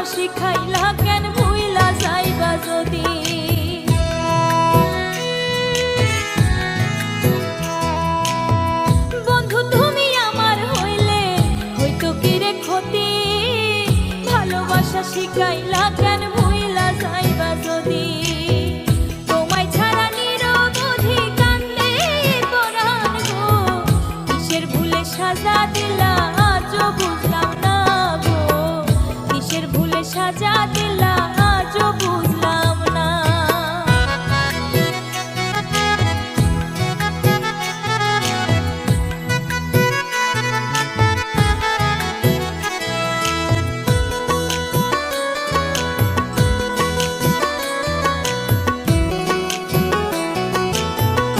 ভালোবাসা শিখাইলা কেন ভুইলা যাইবা যদি। বন্ধু তুমি আমার হইলে হইতো কি রে ক্ষতি, ভালোবাসা শিখাইলা